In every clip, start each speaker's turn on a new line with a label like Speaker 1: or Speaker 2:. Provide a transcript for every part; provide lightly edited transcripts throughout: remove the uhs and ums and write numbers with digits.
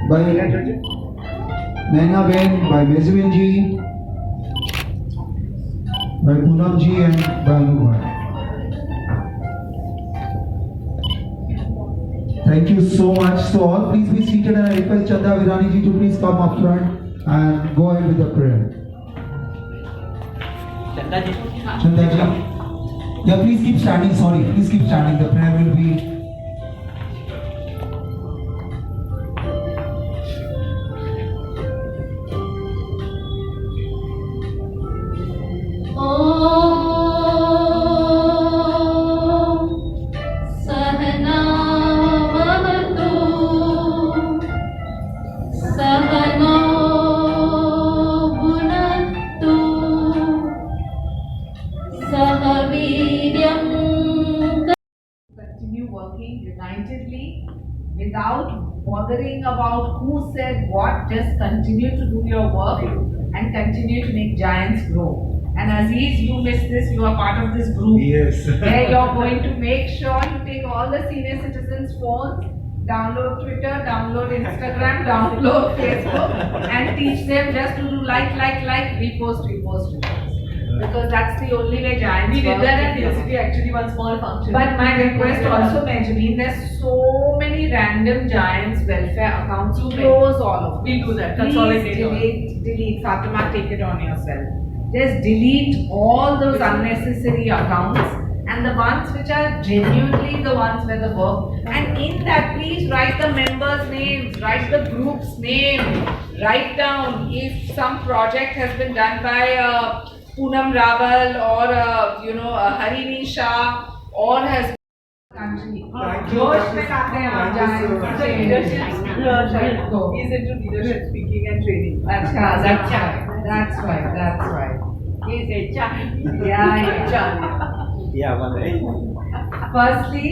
Speaker 1: by Naina Ben, by Mezvin ji, by Poonam ji and by Anubhai. Thank you so much. So all please be seated and I request Chanda Virani ji to please come up front and go ahead with the prayer. Chanda ji. Yeah, please keep standing. Sorry, please keep standing. The prayer will be.
Speaker 2: Continue working unitedly without bothering about who said what. Just continue to do your work and continue to make giants grow. And Aziz, you missed this, you are part of this group.
Speaker 3: Yes.
Speaker 2: Where you're going to make sure you take all the senior citizens' phones, download Twitter, download Instagram, download Facebook, and teach them just to do like, repost. Because that's the only way giants
Speaker 4: We did
Speaker 2: work.
Speaker 4: that at university actually, one small function.
Speaker 2: But my request also, Benjamin, there's so many random giants welfare accounts. Close all of them.
Speaker 4: We'll do that.
Speaker 2: Please
Speaker 4: Consolidate.
Speaker 2: delete. Fatima, take it on yourself. Just delete all those unnecessary accounts and the ones which are genuinely the ones where the work. And in that, please write the members' names, write the group's name, write down if some project has been done by Poonam Raval or Harini Shah or has Josh mein आते हैं आप
Speaker 4: He's into leadership speaking and training.
Speaker 2: अच्छा, that's right.
Speaker 4: He's HR.
Speaker 2: Yeah. Firstly,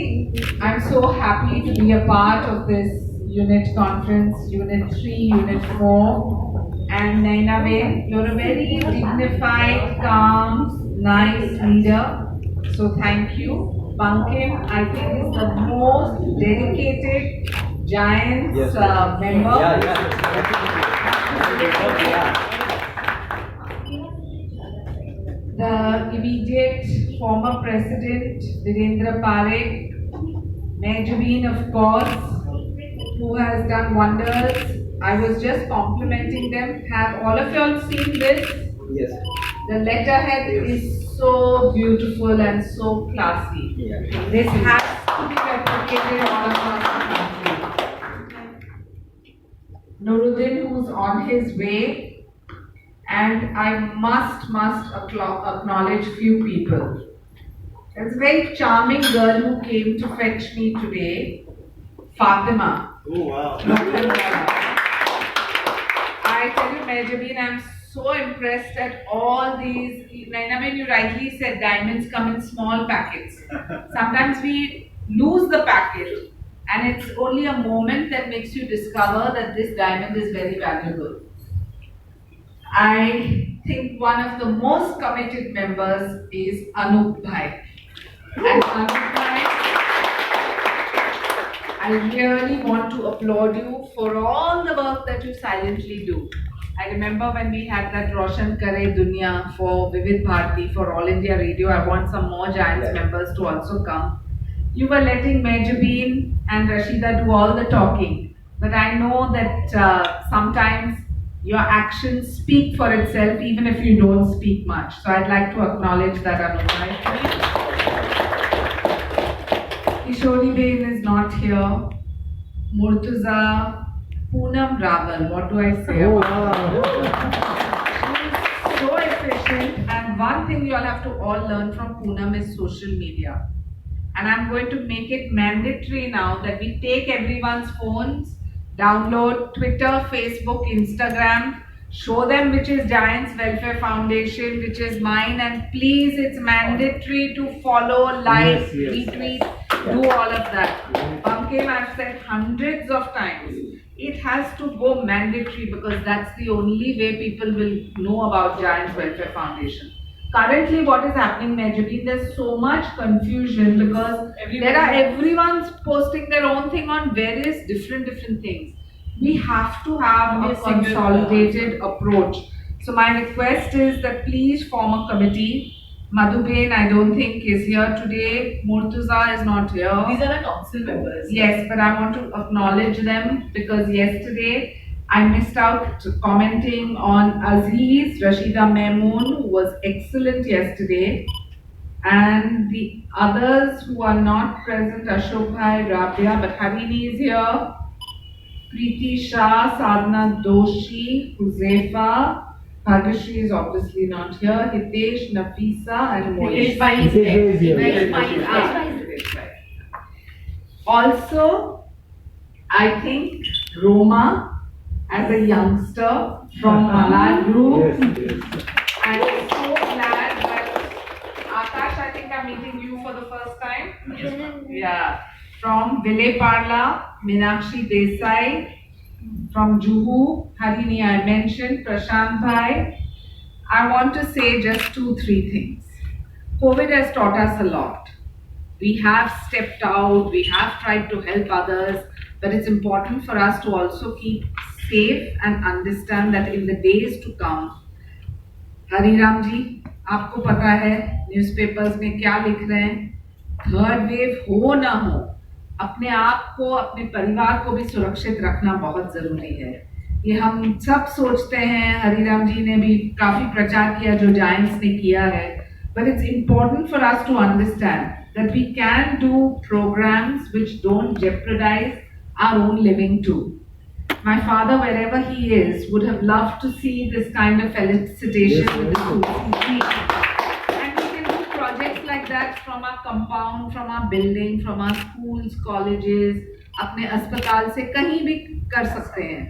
Speaker 2: I'm so happy to be a part of this unit conference, Unit 3, Unit 4. And Naina Bain, you're a very dignified, calm, nice leader. So thank you. Bankim, I think is the most dedicated Giants member. The immediate former president, Virendra Parekh, Mejubin, of course, who has done wonders. I was just complimenting them. Have all of y'all seen this?
Speaker 3: Yes.
Speaker 2: The letterhead is so beautiful and so classy. This has to be replicated all across the country. Nuruddin, who's on his way, and I must acknowledge few people. There's a very charming girl who came to fetch me today, Fatima.
Speaker 3: Oh wow.
Speaker 2: I tell you, Mejabin, I'm so impressed at all these. Naina, when you rightly said diamonds come in small packets. Sometimes we lose the packet and it's only a moment that makes you discover that this diamond is very valuable. I think one of the most committed members is Anup Bhai. And Anup Bhai, I really want to applaud you for all the work that you silently do. I remember when we had that Roshan Kare Dunya for Vivid Bharati, for All India Radio. I want some more Giants members to also come. You were letting Mejubin and Rashida do all the talking. But I know that sometimes your actions speak for itself even if you don't speak much. So I'd like to acknowledge that, Anup. Kishori Bain is not here. Murtuza, Poonam Raval, what do I say about her? She's so efficient, and one thing you all have to all learn from Poonam is social media. And I'm going to make it mandatory now that we take everyone's phones, download Twitter, Facebook, Instagram, show them which is Giants Welfare Foundation, which is mine, and please, it's mandatory to follow, like, retweet, do all of that. Bankim, I've said hundreds of times, it has to go mandatory because that's the only way people will know about Giants Welfare Foundation. Currently, what is happening, Mejubin, there's so much confusion because everyone's posting their own thing on various different things. we have to have a consolidated approach. So my request is that please form a committee. Madhuben, I don't think is here today. Murtuza is not here.
Speaker 4: These are the council members.
Speaker 2: Yes, but I want to acknowledge them because yesterday I missed out commenting on Aziz, Rashida Mehmoon, who was excellent yesterday, and the others who are not present, Ashok Bhai, Rabia, but Harini is here, Preeti Shah, Sadhna Doshi, Huzefa, Bhagyashree is obviously not here, Hitesh, Nafisa, and Moish. Also, I think Roma as a youngster from Malad Group. I'm so glad that Akash, I think I'm meeting you for the first time.
Speaker 4: Yes.
Speaker 2: Yeah. From Vile Parla, Meenakshi Desai. From Juhu, Harini I mentioned, Prashant Bhai. I want to say just 2-3 things. COVID has taught us a lot. We have stepped out, we have tried to help others, but it's important for us to also keep safe and understand that in the days to come, Hariram जी, आपको पता है newspapers में क्या लिख रहे हैं, third wave हो ना हो, अपने आप को, अपने परिवार को भी सुरक्षित रखना बहुत जरूरी है. ये हम सब सोचते हैं, हरिराम जी ने भी काफी प्रचार किया जो जायंट्स ने किया है, but it's important for us to understand that we can do programs which don't jeopardize our own living too. My father, wherever he is, would have loved to see this kind of felicitation with the schools. And we can do projects like that from our compound, from our building, from our schools, colleges, अपने अस्पताल से कहीं भी कर सकते हैं.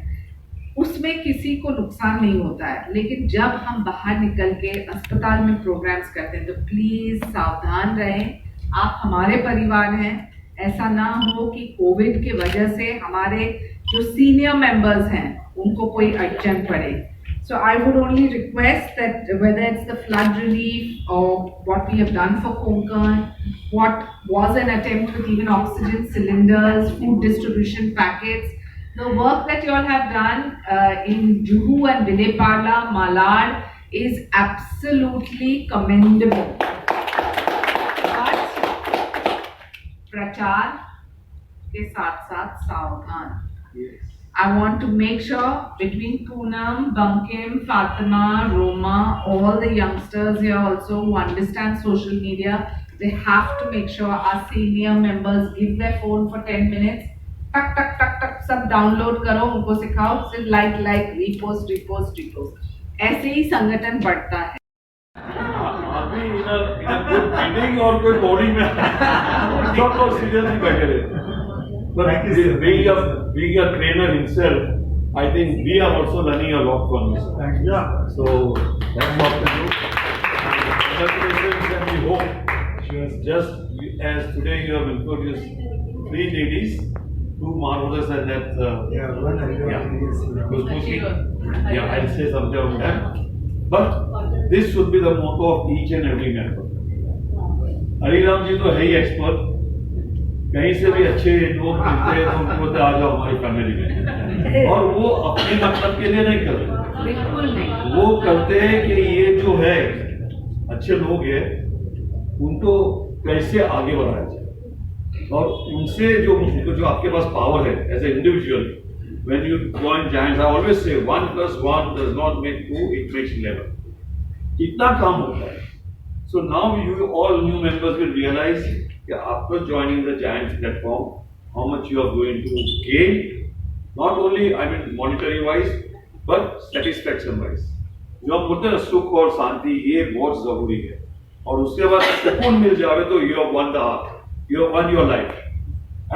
Speaker 2: उसमें किसी को नुकसान नहीं होता है, लेकिन जब हम बाहर निकल के अस्पताल में प्रोग्राम्स करते हैं तो प्लीज सावधान रहें. आप हमारे परिवार हैं, ऐसा ना हो कि कोविड की वजह से हमारे जो सीनियर मेंबर्स हैं उनको कोई अड़चन पड़े. So I would only request that whether it's the flood relief or what we have done for Konkan, what was an attempt with even oxygen cylinders, food distribution packets, the work that you all have done in Juhu and Vile Parla, Malad is absolutely commendable. But प्रचार के साथ-साथ सावधान. I want to make sure between Poonam, Bankim, Fatima, Roma, all the youngsters here also who understand social media, they have to make sure our senior members give their phone for 10 minutes. टक टक टक टक सब download करो, उनको सिखाओ, सिर्फ like repost. ऐसे ही संगठन बढ़ता है.
Speaker 3: अभी इन अ गुड मीटिंग और कोई बॉडी में सब लोग सीरियसली बैठे रहे. But being a trainer himself, I think we are also learning a lot from this. Yeah. So that's what to do. Congratulations, and we hope just as today you have introduced 3 ladies, 2 marvelous, and that yeah, I'll say something on that. But this should be the motto of each and every member. Hariram जी तो है ही expert. कहीं से भी अच्छे लोग मिलते हैं तो उनको बोलते आ जाओ हमारी फैमिली में, और वो अपने मतलब के लिए नहीं कर रहे,
Speaker 2: बिल्कुल नहीं.
Speaker 3: वो करते हैं कि ये जो है अच्छे लोग हैं उनको कैसे आगे बढ़ाया जाए, और उनसे जो आपके पास पावर है as a individual. When you join Giants, I always say 1 + 1 does not make 2, it makes 11. इतना काम होता है. So now you all new members will realize that after joining the Giants platform, how much you are going to gain, not only monetary wise, but satisfaction wise. जो हम बोलते हैं सुख और शांति, ये बहुत जरूरी है, और उसके बाद सुकून मिल जाए तो you have won the heart, you have won your life,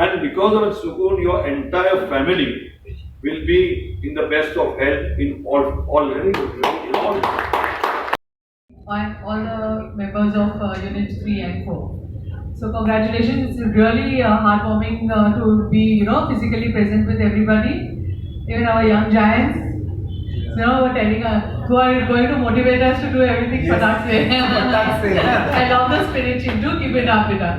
Speaker 3: and because of that सुकून, your entire family will be in the best of health in all.
Speaker 4: And all the members of units 3 and 4. So congratulations, it's really heartwarming to be, physically present with everybody, even our young giants, were telling us, who are going to motivate us to do everything Patak se. I love the spirit, do keep it up with us.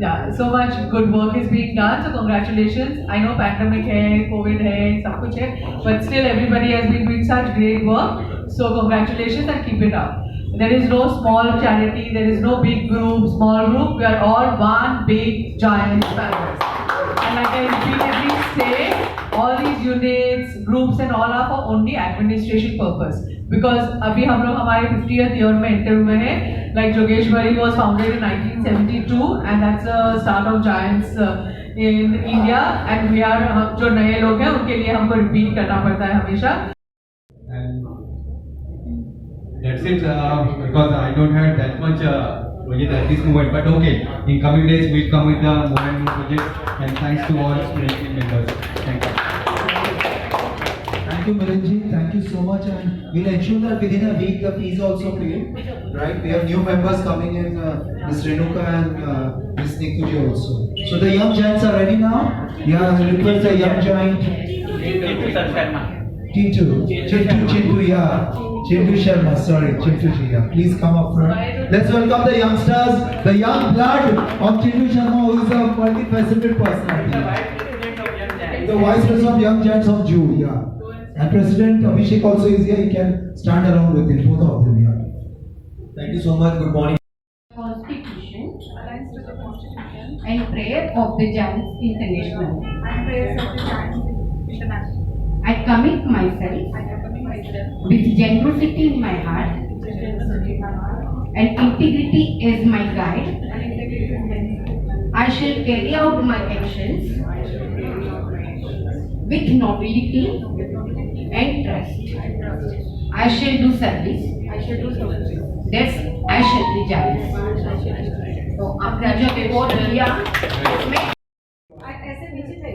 Speaker 4: yeah, so much good work is being done. So congratulations. I know pandemic hai, COVID hai, सब कुछ है, but still everybody has been doing such great work. So congratulations and keep it up. There is no small charity. There is no big group, small group. We are all one big giant family. And like I repeatedly say, all these units, groups and all are for only administration purpose. Because अभी हम लोग हमारे 50th year में enter हुए हैं. Like Jogeshwari was founded in 1972 and that's the start of Giants in India. And we are जो नए लोग हैं उनके लिए हमको repeat करना पड़ता है हमेशा.
Speaker 5: And that's it, because I don't have that much project at this moment. But okay, in coming days we'll come with more and more projects. And thanks to all team members. Thank you.
Speaker 1: Thank you, Miranji. Thank you so much, and we'll ensure that within a week the fees also paid. Right? We have new members coming in, Ms. Renuka and Ms. Nikuji also. So the young giants are ready now. Yeah, I request the young giant. Chintu, yeah. Chintu Sharma, sorry, Chintu ji, yeah. Please come up front. Let's welcome the youngsters, the young blood of Chintu Sharma, who is a multifaceted personality. The Vice President of Young Giants of Jude, yeah. And President Abhishek also is here, he can stand along with him, both of them, yeah.
Speaker 5: Thank you so much. Good morning.
Speaker 6: Constitution and prayer of the Giants International. I commit myself with generosity in my heart and integrity as my guide. I shall carry out my actions with nobility and trust. I shall do service. That's I shall be Giants. तो आपने जब report किया ऐसे नीचे थे